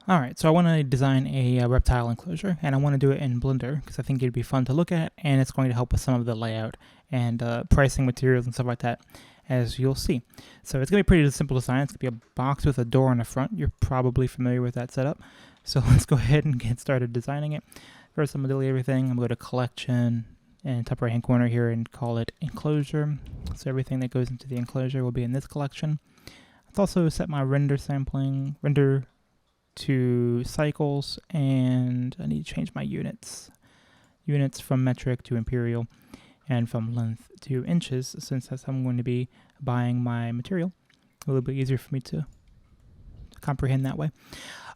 Alright, so I want to design a reptile enclosure, and I want to do it in Blender because I think it'd be fun to look at, and it's going to help with some of the layout and pricing materials and stuff like that, as you'll see. So it's going to be pretty simple design. It's going to be a box with a door in the front. You're probably familiar with that setup. So let's go ahead and get started designing it. First, I'm going to delete everything. I'm going to go to Collection and top right hand corner here and call it Enclosure. So everything that goes into the enclosure will be in this collection. Let's also set my render to cycles, and I need to change my units from metric to imperial and from length to inches, since that's how I'm going to be buying my material. A little bit easier for me to comprehend that way.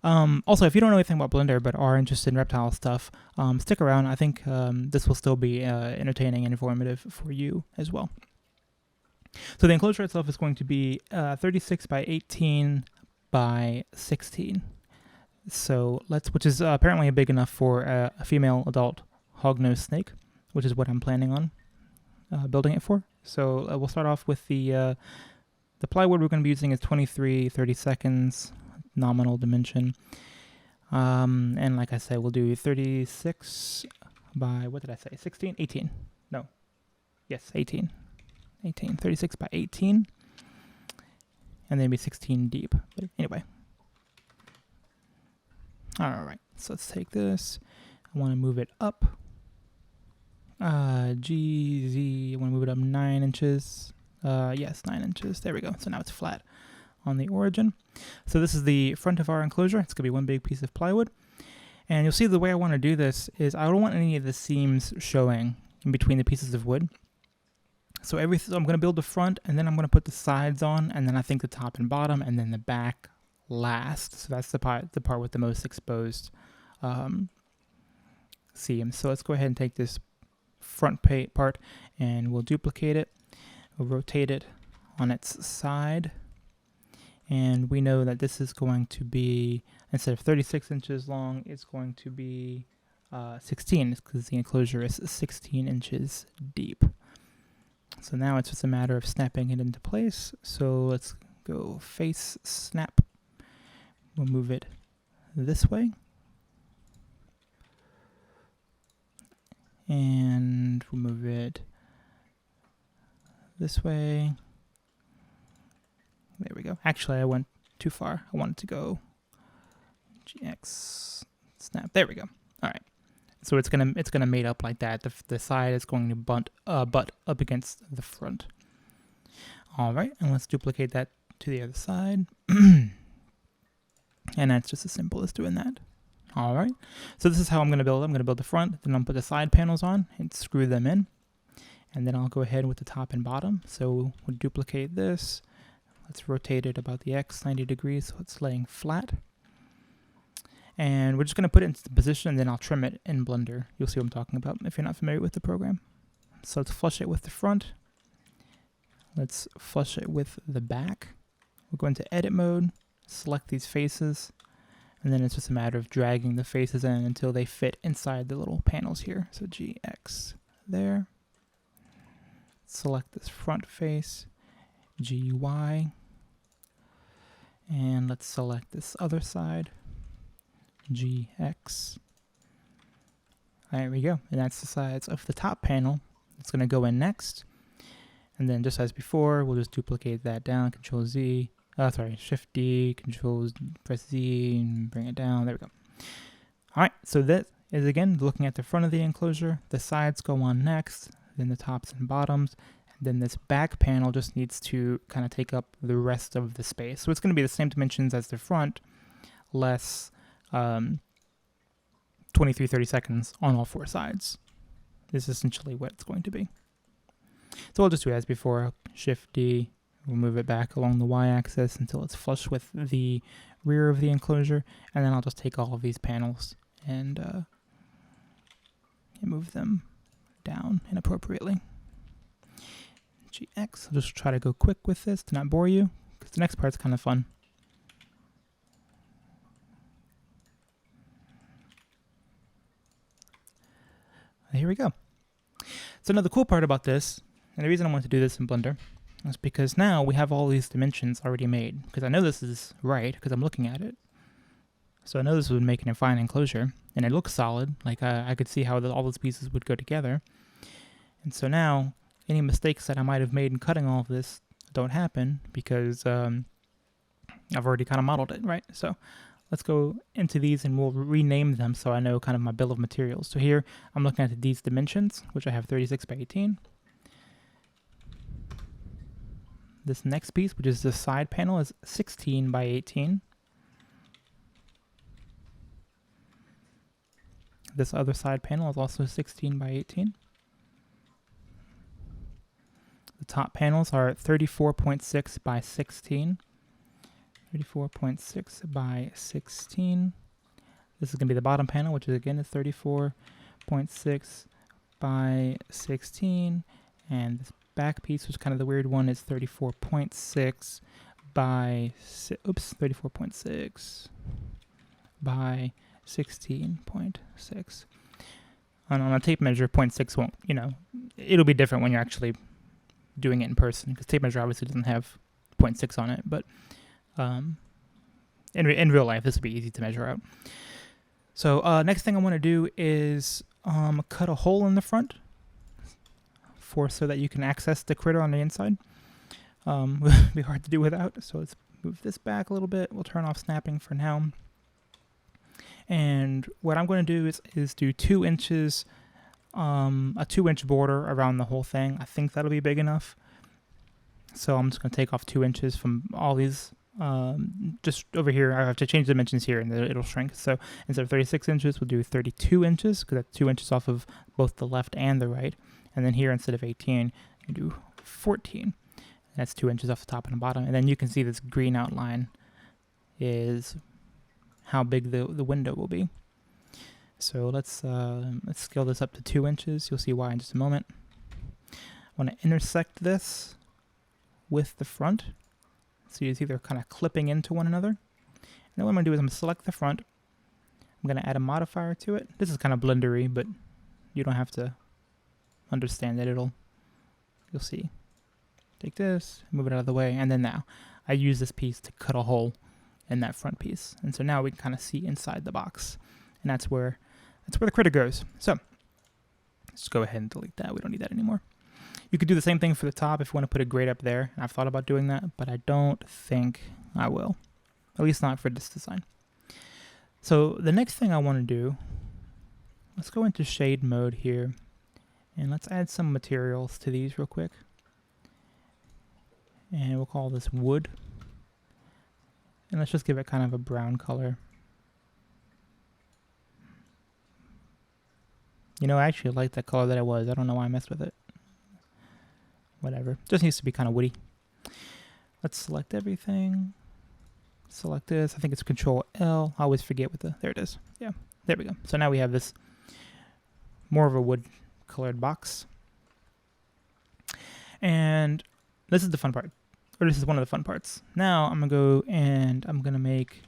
Also, if you don't know anything about Blender but are interested in reptile stuff, stick around. I think this will still be entertaining and informative for you as well. So the enclosure itself is going to be 36 by 18 by 16. So which is apparently big enough for a female adult hognose snake, which is what I'm planning on building it for. So we'll start off with the plywood we're going to be using is 23/32 nominal dimension. And like I said, we'll do 36 by, what did I say, 16? 18. No. Yes, 18. 36 by 18. And then be 16 deep. But anyway. Alright, so let's take this. I want to move it up. GZ, I want to move it up 9 inches. Yes, 9 inches. There we go. So now it's flat on the origin. So this is the front of our enclosure. It's going to be one big piece of plywood. And you'll see the way I want to do this is I don't want any of the seams showing in between the pieces of wood. So I'm going to build the front, and then I'm going to put the sides on, and then I think the top and bottom, and then the back last. So that's the part with the most exposed seams. So let's go ahead and take this front part, and we'll duplicate it. We'll rotate it on its side. And we know that this is going to be, instead of 36 inches long, it's going to be 16, because the enclosure is 16 inches deep. So now it's just a matter of snapping it into place. So let's go face snap. We'll move it this way. And we'll move it this way. There we go. Actually, I went too far. I wanted to go GX snap. There we go. All right. So it's gonna mate up like that. The side is going to butt up against the front. All right, and let's duplicate that to the other side. And that's just as simple as doing that. All right. So this is how I'm gonna build. I'm gonna build the front, then I'll put the side panels on and screw them in, and then I'll go ahead with the top and bottom. So we'll duplicate this. Let's rotate it about the X 90 degrees so it's laying flat. And we're just going to put it into the position, and then I'll trim it in Blender. You'll see what I'm talking about if you're not familiar with the program. So let's flush it with the front. Let's flush it with the back. We'll go into edit mode, select these faces, and then it's just a matter of dragging the faces in until they fit inside the little panels here. So GX there. Select this front face, GY, and let's select this other side, GX. There we go. And that's the sides of the top panel. It's going to go in next. And then just as before, we'll just duplicate that down. Shift D, press Z, and bring it down. There we go. All right. So that is, again, looking at the front of the enclosure. The sides go on next, then the tops and bottoms. And then this back panel just needs to kind of take up the rest of the space. So it's going to be the same dimensions as the front, less 23/32 on all four sides. This is essentially what it's going to be. So I'll just do as before. Shift D, we'll move it back along the Y-axis until it's flush with the rear of the enclosure, and then I'll just take all of these panels and move them down inappropriately. GX, I'll just try to go quick with this to not bore you, because the next part's kind of fun. Here we go. So now the cool part about this, and the reason I want to do this in Blender, is because now we have all these dimensions already made. Because I know this is right, because I'm looking at it. So I know this would make an fine enclosure, and it looks solid. Like I could see how all those pieces would go together. And so now, any mistakes that I might have made in cutting all of this don't happen because I've already kind of modeled it, right? So let's go into these and we'll rename them so I know kind of my bill of materials. So here I'm looking at these dimensions, which I have 36 by 18. This next piece, which is the side panel, is 16 by 18. This other side panel is also 16 by 18. The top panels are 34.6 by 16. 34.6 by 16. This is going to be the bottom panel, which is again is 34.6 by 16. And this back piece, which is kind of the weird one, is 34.6 by 34.6 by 16.6. On a tape measure, 0.6 won't, it'll be different when you're actually doing it in person, because tape measure obviously doesn't have 0.6 on it, but in real life, this would be easy to measure out. So next thing I want to do is cut a hole in the front so that you can access the critter on the inside. Would be hard to do without, so let's move this back a little bit. We'll turn off snapping for now. And what I'm going to do is do 2 inches, a 2-inch border around the whole thing. I think that'll be big enough. So I'm just going to take off 2 inches from all these. Just over here, I have to change dimensions here and it'll shrink. So instead of 36 inches, we'll do 32 inches because that's 2 inches off of both the left and the right. And then here, instead of 18, you do 14. That's 2 inches off the top and the bottom. And then you can see this green outline is how big the window will be. So let's scale this up to 2 inches. You'll see why in just a moment. I want to intersect this with the front. So you see they're kind of clipping into one another. And then what I'm going to do is I'm going to select the front. I'm going to add a modifier to it. This is kind of blendery, but you don't have to understand it. You'll see. Take this, move it out of the way, and then now I use this piece to cut a hole in that front piece. And so now we can kind of see inside the box. And that's where the critter goes. So let's go ahead and delete that. We don't need that anymore. You could do the same thing for the top if you want to put a grate up there. I've thought about doing that, but I don't think I will. At least not for this design. So the next thing I want to do, let's go into shade mode here. And let's add some materials to these real quick. And we'll call this wood. And let's just give it kind of a brown color. I actually like that color that it was. I don't know why I messed with it. Whatever. Just needs to be kind of woody. Let's select everything. Select this. I think it's Control L. I always forget there it is. Yeah, there we go. So now we have this more of a wood colored box. And this is the fun part. Or this is one of the fun parts. Now I'm going to go and I'm going to make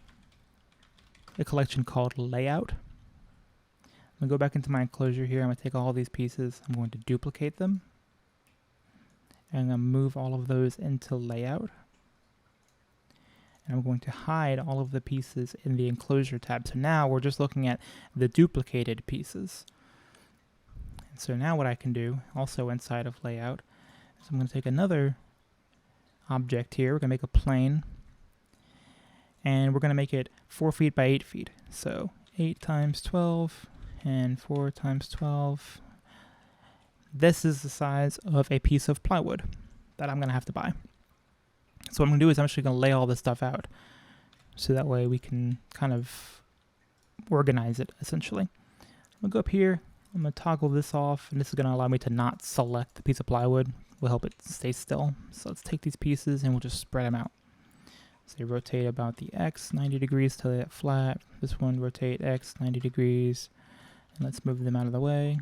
a collection called Layout. I'm going to go back into my enclosure here. I'm going to take all these pieces. I'm going to duplicate them. And I'm going to move all of those into Layout. And I'm going to hide all of the pieces in the Enclosure tab. So now we're just looking at the duplicated pieces. And so now what I can do, also inside of Layout, is I'm going to take another object here. We're going to make a plane. And we're going to make it 4 feet by 8 feet. So 8 times 12 and 4 times 12. This is the size of a piece of plywood that I'm going to have to buy. So what I'm going to do is I'm actually going to lay all this stuff out so that way we can kind of organize it, essentially. I'm going to go up here. I'm going to toggle this off, and this is going to allow me to not select the piece of plywood. Will help it stay still. So let's take these pieces and we'll just spread them out. So rotate about the X 90 degrees to lay it flat. This one rotate X 90 degrees. And let's move them out of the way.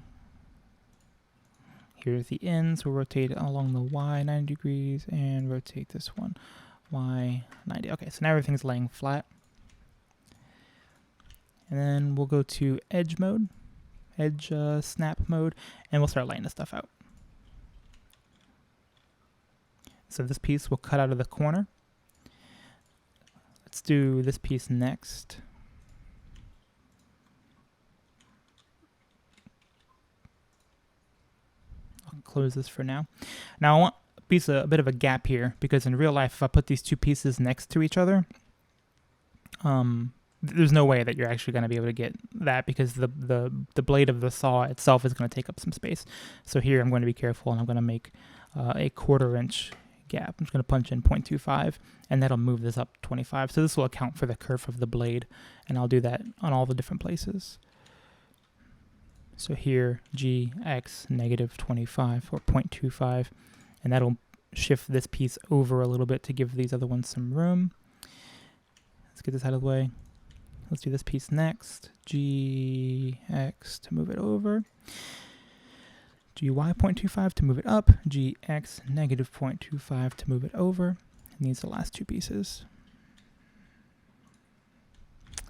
Here's the ends. We'll rotate along the Y 90 degrees and rotate this one Y 90. Okay, so now everything's laying flat. And then we'll go to edge mode, edge snap mode, and we'll start laying this stuff out. So this piece will cut out of the corner. Let's do this piece next. close this for now. Now I want a bit of a gap here, because in real life, if I put these two pieces next to each other, there's no way that you're actually going to be able to get that, because the blade of the saw itself is going to take up some space. So here I'm going to be careful, and I'm going to make a 1/4 inch gap. I'm just going to punch in 0.25, and that'll move this up 25. So this will account for the curve of the blade, and I'll do that on all the different places. So here, GX -25 or 0.25, and that'll shift this piece over a little bit to give these other ones some room. Let's get this out of the way. Let's do this piece next. GX to move it over. GY 0.25 to move it up. GX -0.25 to move it over. And these are the last two pieces.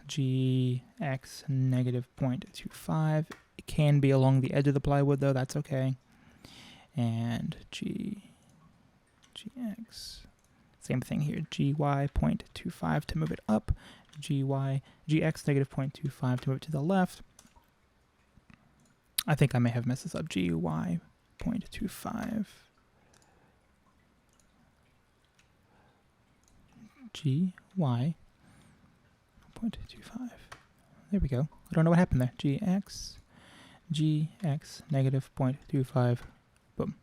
GX -0.25. It can be along the edge of the plywood though, that's okay. And GX. Same thing here. GY 0.25 to move it up. GX -0.25 to move it to the left. I think I may have messed this up. GY 0.25. GY 0.25. There we go. I don't know what happened there. GX -0.25. Boom.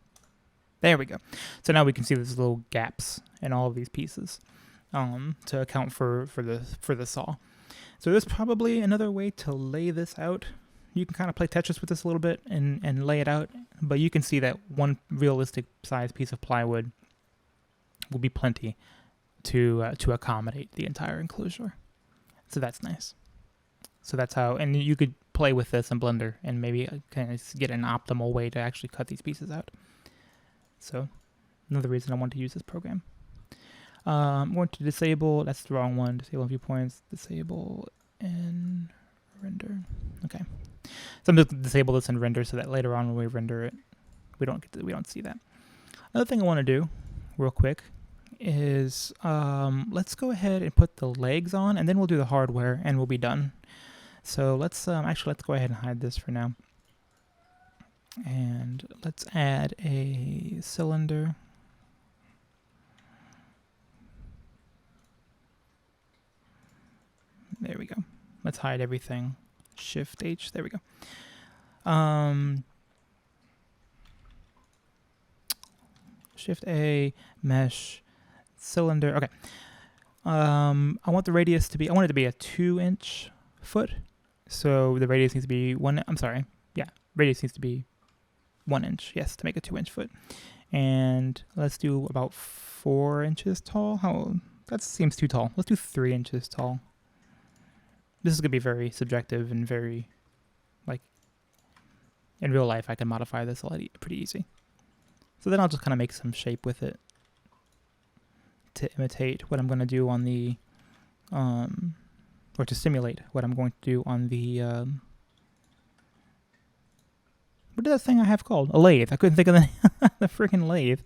There we go. So now we can see there's little gaps in all of these pieces to account for the saw. So there's probably another way to lay this out. You can kind of play Tetris with this a little bit and lay it out, but you can see that one realistic size piece of plywood will be plenty to accommodate the entire enclosure. So that's nice. So that's how, and you could play with this in Blender and maybe kind of get an optimal way to actually cut these pieces out. So another reason I want to use this program. I'm going to disable, that's the wrong one, disable viewpoints, disable and render. Okay. So I'm just going to disable this and render so that later on when we render it, we don't see that. Another thing I want to do real quick is let's go ahead and put the legs on, and then we'll do the hardware and we'll be done. So let's let's go ahead and hide this for now. And let's add a cylinder. There we go. Let's hide everything. Shift H. There we go. Shift A, mesh, cylinder. Okay. I want the radius to be, I want it to be a 2-inch foot. So the radius needs to be radius needs to be 1 inch. Yes, to make a 2-inch foot. And let's do about 4 inches tall. That seems too tall. Let's do 3 inches tall. This is going to be very subjective and very, in real life, I can modify this pretty easy. So then I'll just kind of make some shape with it to imitate what I'm going to do on the, or to simulate what I'm going to do on the, what is that thing I have called? A lathe. I couldn't think of the freaking lathe.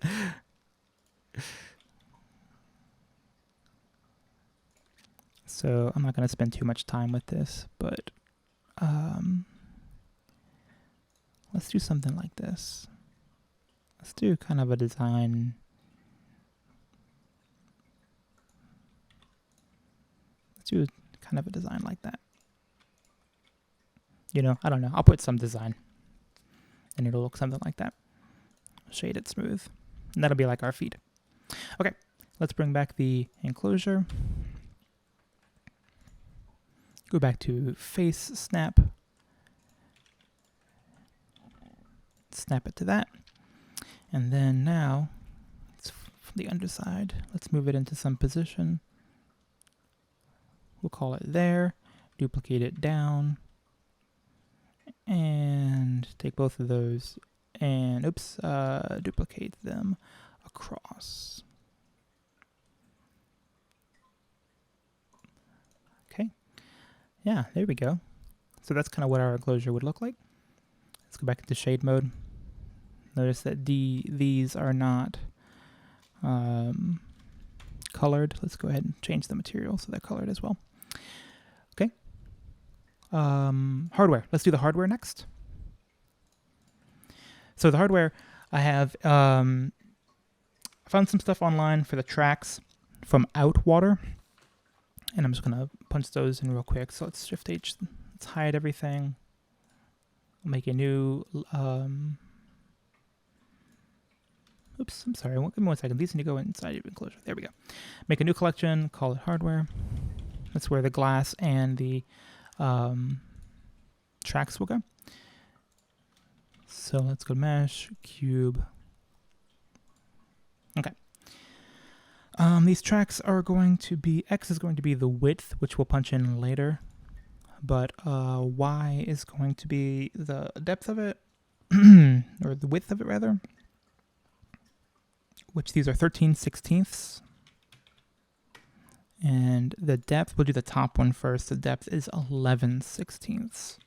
So I'm not going to spend too much time with this, but let's do something like this. Let's do kind of a design. Let's do kind of a design like that. You know, I don't know. I'll put some design, and it'll look something like that. Shade it smooth, and that'll be like our feet. Okay, let's bring back the enclosure. Go back to face snap. Snap it to that. And then now, it's from the underside, let's move it into some position. We'll call it there. Duplicate it down. And take both of those and, duplicate them across. Okay. Yeah, there we go. So that's kind of what our enclosure would look like. Let's go back into shade mode. Notice that these are not colored. Let's go ahead and change the material so they're colored as well. Okay. Hardware. Let's do the hardware next. So the hardware, I have found some stuff online for the tracks from Outwater, and I'm just gonna punch those in real quick. So let's Shift H, let's hide everything. Make a new. Oops, I'm sorry. Give me 1 second. These need to go inside your enclosure. There we go. Make a new collection. Call it hardware. That's where the glass and the tracks will go. So let's go mesh, cube. Okay. These tracks are going to be, X is going to be the width, which we'll punch in later. But Y is going to be the depth of it, or the width of it rather, which these are 13/16. And the depth, we'll do the top one first. The depth is 11/16.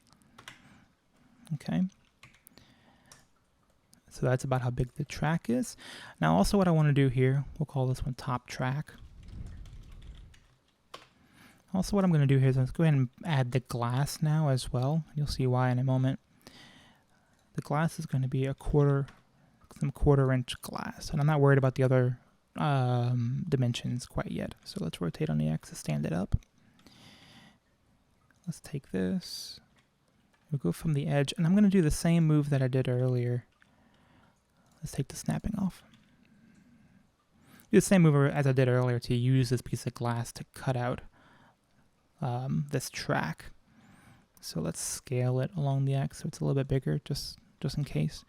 Okay. So that's about how big the track is. Now also what I want to do here, we'll call this one top track. Also what I'm going to do here is let's go ahead and add the glass now as well. You'll see why in a moment. The glass is going to be some 1/4 inch glass. And I'm not worried about the other dimensions quite yet. So let's rotate on the X to stand it up. Let's take this. We'll go from the edge. And I'm going to do the same move that I did earlier. Let's take the snapping off. Do the same move as I did earlier to use this piece of glass to cut out this track. So let's scale it along the X so it's a little bit bigger, just in case.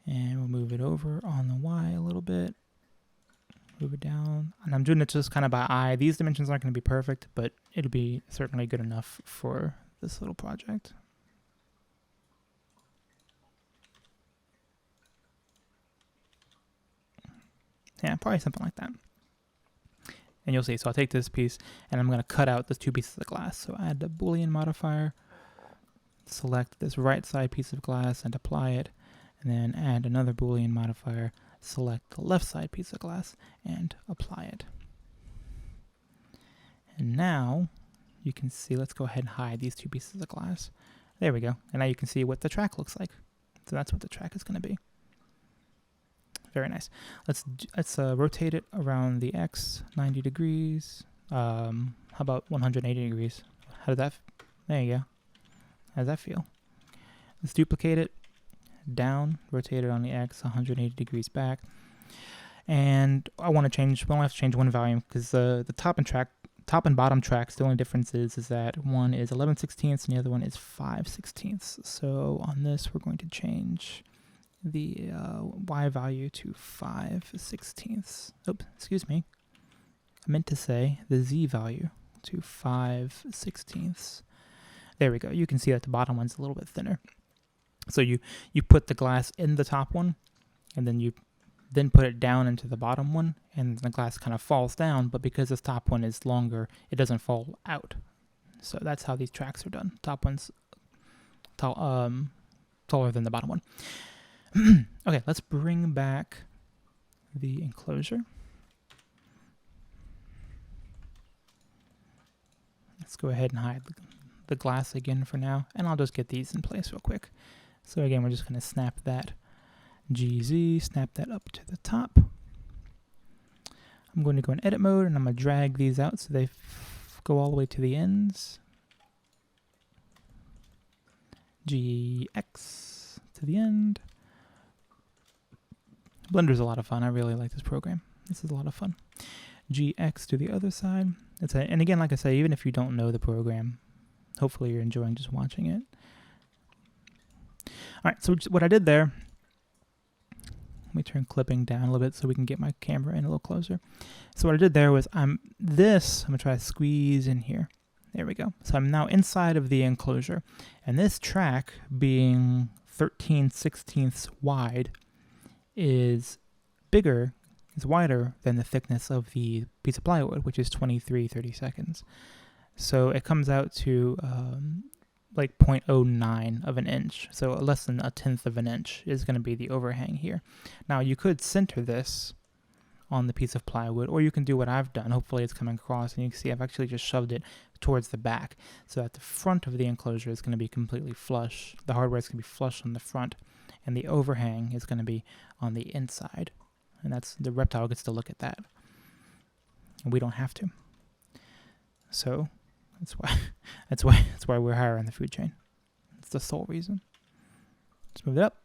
And we'll move it over on the Y a little bit. Move it down. And I'm doing it just kind of by eye. These dimensions aren't going to be perfect, but it'll be certainly good enough for this little project. Yeah, probably something like that. And you'll see, so I'll take this piece and I'm going to cut out the 2 pieces of glass. So add the Boolean modifier, select this right side piece of glass and apply it, and then add another Boolean modifier, select the left side piece of glass and apply it. And now you can see, let's go ahead and hide these 2 pieces of glass. There we go. And now you can see what the track looks like. So that's what the track is going to be. Very nice. Let's rotate it around the X 90 degrees. How about 180 degrees? How did that? There you go. How does that feel? Let's duplicate it down, rotate it on the X 180 degrees back. And I want to change. We only have to change one value because the top and bottom tracks. The only difference is that one is 11/16 and the other one is 5/16. So on this, we're going to change the Y value to 5/16. Oops, excuse me. I meant to say the Z value to 5/16. There we go. You can see that the bottom one's a little bit thinner. So you put the glass in the top one, and then you put it down into the bottom one, and the glass kind of falls down, but because this top one is longer, it doesn't fall out. So that's how these tracks are done. Top one's taller than the bottom one. Okay, let's bring back the enclosure. Let's go ahead and hide the glass again for now, and I'll just get these in place real quick. So again, we're just going to snap that GZ, snap that up to the top. I'm going to go in edit mode, and I'm going to drag these out so they go all the way to the ends. GX to the end. Blender's a lot of fun. I really like this program. This is a lot of fun. GX to the other side. And again, like I say, even if you don't know the program, hopefully you're enjoying just watching it. All right, so what I did there, let me turn clipping down a little bit so we can get my camera in a little closer. So what I did there was I'm going to try to squeeze in here. There we go. So I'm now inside of the enclosure. And this track being 13/16 wide is wider than the thickness of the piece of plywood, which is 23/32. So it comes out to like 0.09 of an inch. So less than 1/10 of an inch is going to be the overhang here. Now you could center this on the piece of plywood, or you can do what I've done. Hopefully it's coming across, and you can see I've actually just shoved it towards the back so that the front of the enclosure is going to be completely flush. The hardware is going to be flush on the front, and the overhang is going to be on the inside. And that's the reptile gets to look at that. And we don't have to. So that's why we're higher in the food chain. That's the sole reason. Let's move it up.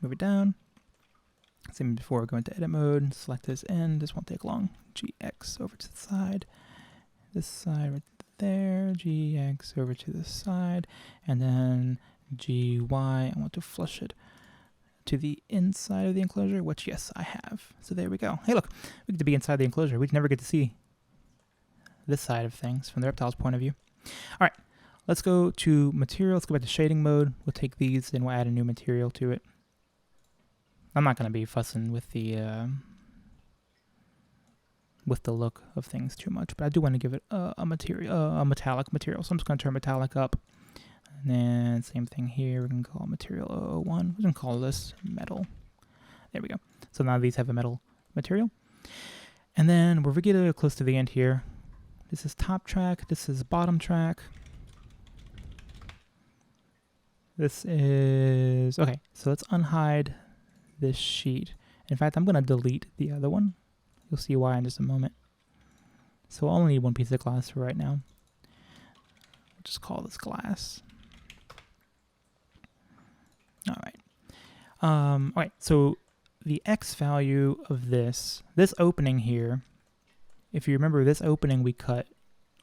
Move it down. Same before, go into edit mode, select this end. This won't take long. GX over to the side. This side right there. GX over to the side. And then GY, I want to flush it to the inside of the enclosure, which, yes, I have. So there we go. Hey, look, we get to be inside the enclosure. We never get to see this side of things from the reptile's point of view. All right, let's go to material. Let's go back to shading mode. We'll take these and we'll add a new material to it. I'm not going to be fussing with the look of things too much, but I do want to give it a metallic material. So I'm just going to turn metallic up. And then same thing here, we can call material 001. We can call this metal. There we go. So now these have a metal material. And then we're getting close to the end here. This is top track, this is bottom track. This is, okay, so let's unhide this sheet. In fact, I'm gonna delete the other one. You'll see why in just a moment. So we'll only need one piece of glass for right now. We'll just call this glass. All right. All right, so the X value of this opening here, if you remember, this opening we cut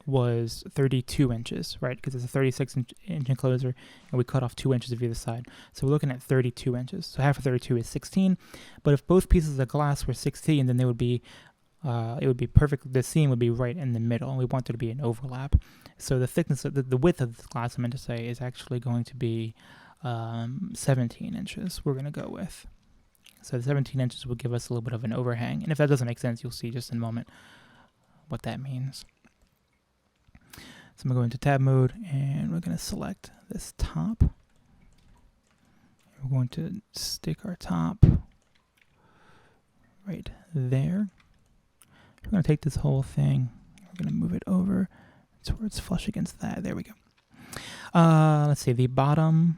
was 32 inches, right? Because it's a 36-inch enclosure, and we cut off 2 inches of either side. So we're looking at 32 inches. So half of 32 is 16. But if both pieces of glass were 16, then they would be, it would be perfect. The seam would be right in the middle, and we want there to be an overlap. So the thickness, of the width of the glass, I meant to say, is actually going to be 17 inches. We're going to go with. So the 17 inches will give us a little bit of an overhang. And if that doesn't make sense, you'll see just in a moment what that means. So I'm going to go into tab mode, and we're going to select this top. We're going to stick our top right there. We're going to take this whole thing. We're going to move it over towards flush against that. There we go. Let's see, the bottom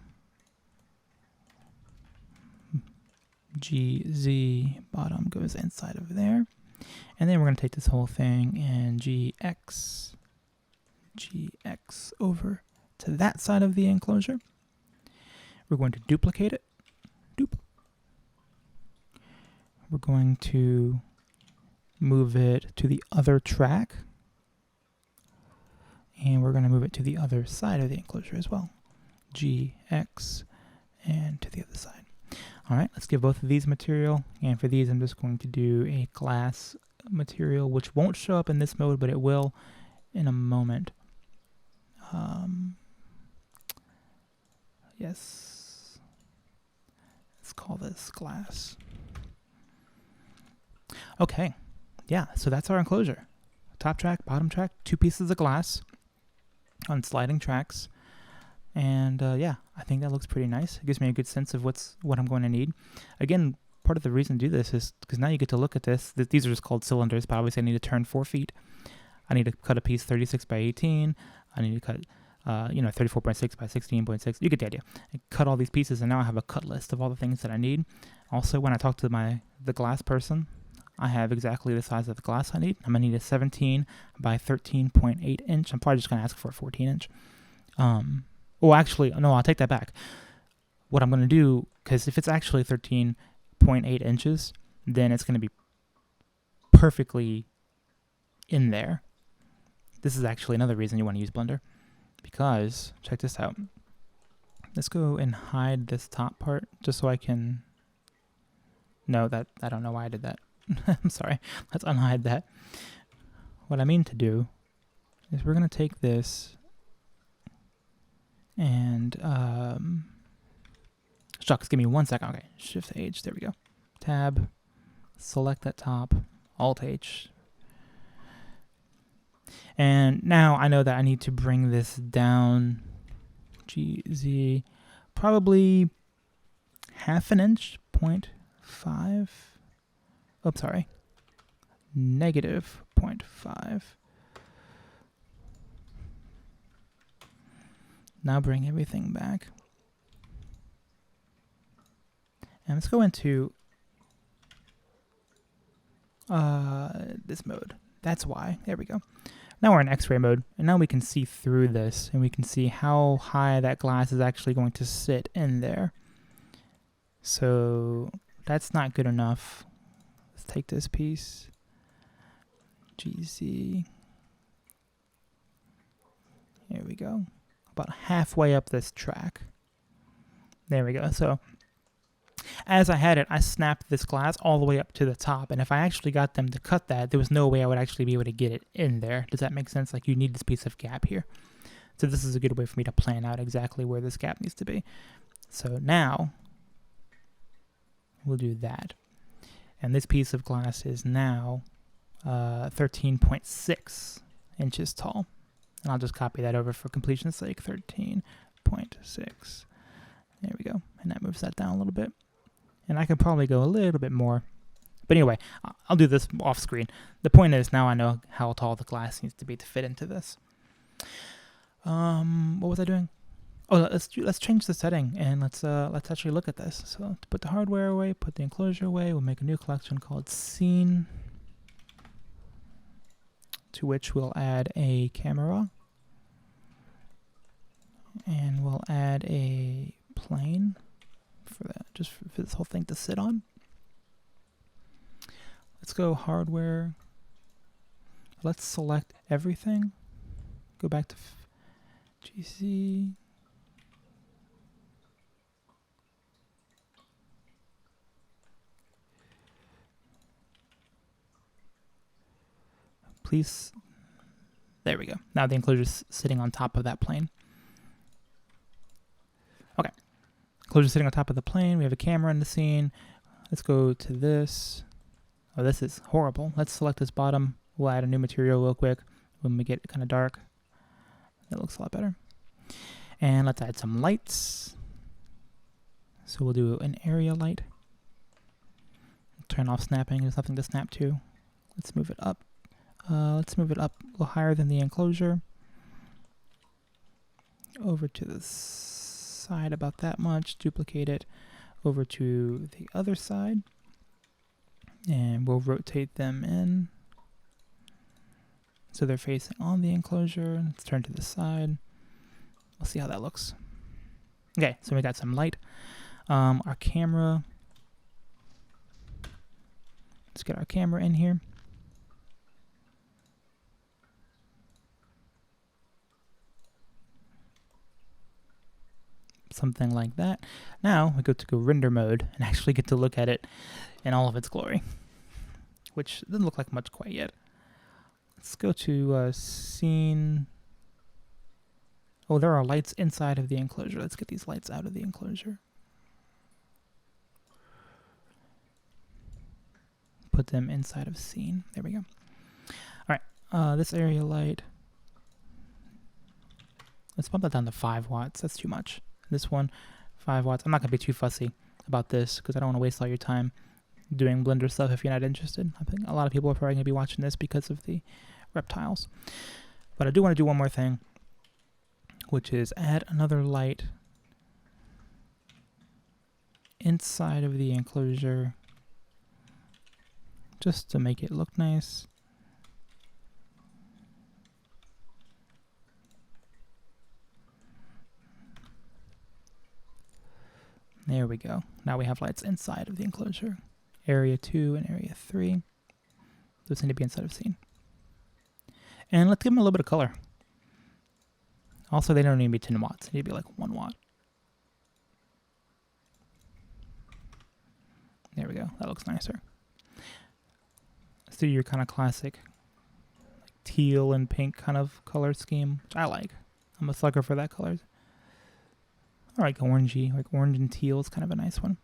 GZ bottom goes inside of there. And then we're going to take this whole thing and GX over to that side of the enclosure. We're going to duplicate it. We're going to move it to the other track. And we're going to move it to the other side of the enclosure as well. GX and to the other side. All right, let's give both of these material. And for these, I'm just going to do a glass material, which won't show up in this mode, but it will in a moment. Yes. Let's call this glass. Okay. Yeah, so that's our enclosure. Top track, bottom track, 2 pieces of glass on sliding tracks. And yeah, I think that looks pretty nice. It gives me a good sense of what I'm going to need. Again, part of the reason to do this is because now you get to look at this. These are just called cylinders, but obviously I need to turn 4 feet. I need to cut a piece 36 by 18. I need to cut 34.6 by 16.6. You get the idea. I cut all these pieces, and now I have a cut list of all the things that I need. Also, when I talk to the glass person, I have exactly the size of the glass I need. I'm going to need a 17 by 13.8 inch. I'm probably just going to ask for a 14 inch. Well, actually, no, I'll take that back. What I'm going to do, because if it's actually 13.8 inches, then it's going to be perfectly in there. This is actually another reason you want to use Blender, because, check this out. Let's go and hide this top part, just so I can... No, I don't know why I did that. I'm sorry. Let's unhide that. What I mean to do is we're going to take this and shucks, give me 1 second. Okay, Shift H, there we go. Tab, select that top, Alt H. And now I know that I need to bring this down, GZ, probably half an inch, 0.5. Oh, sorry, negative 0.5. Now bring everything back. And let's go into this mode. That's why. There we go. Now we're in X-ray mode, and now we can see through this, and we can see how high that glass is actually going to sit in there. So that's not good enough. Let's take this piece. GZ. Here we go. About halfway up this track. There we go. So as I had it, I snapped this glass all the way up to the top. And if I actually got them to cut that, there was no way I would actually be able to get it in there. Does that make sense? Like, you need this piece of gap here. So this is a good way for me to plan out exactly where this gap needs to be. So now we'll do that. And this piece of glass is now 13.6 inches tall. And I'll just copy that over for completion's sake. 13.6. There we go. And that moves that down a little bit. And I can probably go a little bit more. But anyway, I'll do this off screen. The point is, now I know how tall the glass needs to be to fit into this. What was I doing? Oh, let's change the setting, and let's actually look at this. So to put the hardware away, put the enclosure away, we'll make a new collection called Scene, to which we'll add a camera, and we'll add a plane for that, just for this whole thing to sit on. Let's go hardware. Let's select everything. Go back to GC. Please. There we go. Now the enclosure is sitting on top of that plane. Okay. Enclosure sitting on top of the plane. We have a camera in the scene. Let's go to this. Oh, this is horrible. Let's select this bottom. We'll add a new material real quick when we get it kind of dark. That looks a lot better. And let's add some lights. So we'll do an area light. Turn off snapping. There's nothing to snap to. Let's move it up. Let's move it up a little higher than the enclosure. Over to the side about that much. Duplicate it over to the other side. And we'll rotate them in so they're facing on the enclosure. Let's turn to the side. We'll see how that looks. Okay, so we got some light. Our camera. Let's get our camera in here. Something like that. Now we go to render mode and actually get to look at it in all of its glory, which doesn't look like much quite yet. Let's go to scene. Oh, there are lights inside of the enclosure. Let's get these lights out of the enclosure. Put them inside of scene. There we go. All right, this area light. Let's bump that down to 5 watts. That's too much. This one, 5 watts. I'm not going to be too fussy about this because I don't want to waste all your time doing Blender stuff if you're not interested. I think a lot of people are probably going to be watching this because of the reptiles. But I do want to do one more thing, which is add another light inside of the enclosure just to make it look nice. There we go. Now we have lights inside of the enclosure. Area 2 and Area 3. Those need to be inside of scene. And let's give them a little bit of color. Also, they don't need to be 10 watts. They need to be like 1 watt. There we go. That looks nicer. Let's do your kind of classic like teal and pink kind of color scheme, which I like. I'm a sucker for that color. Or like orangey, like orange and teal is kind of a nice one.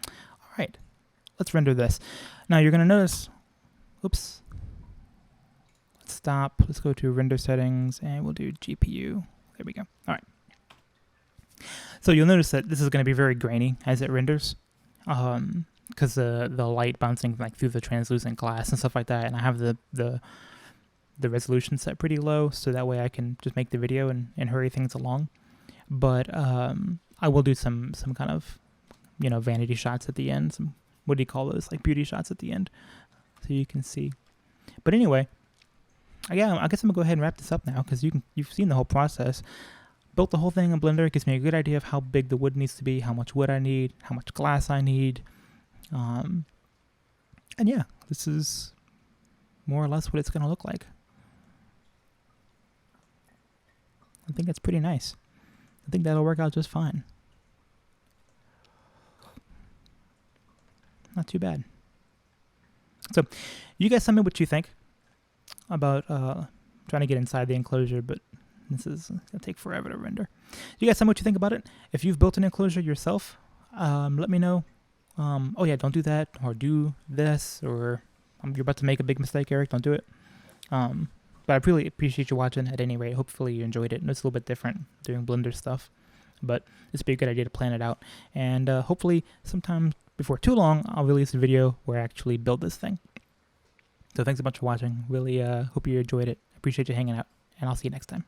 All right, let's render this. Now you're gonna notice, oops. Let's stop, let's go to render settings and we'll do GPU. There we go, all right. So you'll notice that this is gonna be very grainy as it renders because the light bouncing like through the translucent glass and stuff like that. And I have the resolution set pretty low so that way I can just make the video and hurry things along. But I will do some kind of vanity shots at the end. Some, what do you call those? Like beauty shots at the end. So you can see. But anyway, yeah, I guess I'm gonna go ahead and wrap this up now because you've seen the whole process. Built the whole thing in Blender. It gives me a good idea of how big the wood needs to be, how much wood I need, how much glass I need. And yeah, this is more or less what it's gonna look like. I think that's pretty nice. I think that'll work out just fine. Not too bad. So, you guys tell me what you think about trying to get inside the enclosure, but this is going to take forever to render. You guys tell me what you think about it. If you've built an enclosure yourself, let me know. Oh yeah, don't do that, or do this, or you're about to make a big mistake, Eric, don't do it. But I really appreciate you watching at any rate. Hopefully you enjoyed it. And it's a little bit different doing Blender stuff, but it's be a good idea to plan it out. And hopefully sometime before too long, I'll release a video where I actually build this thing. So thanks a bunch for watching. Really hope you enjoyed it. Appreciate you hanging out, and I'll see you next time.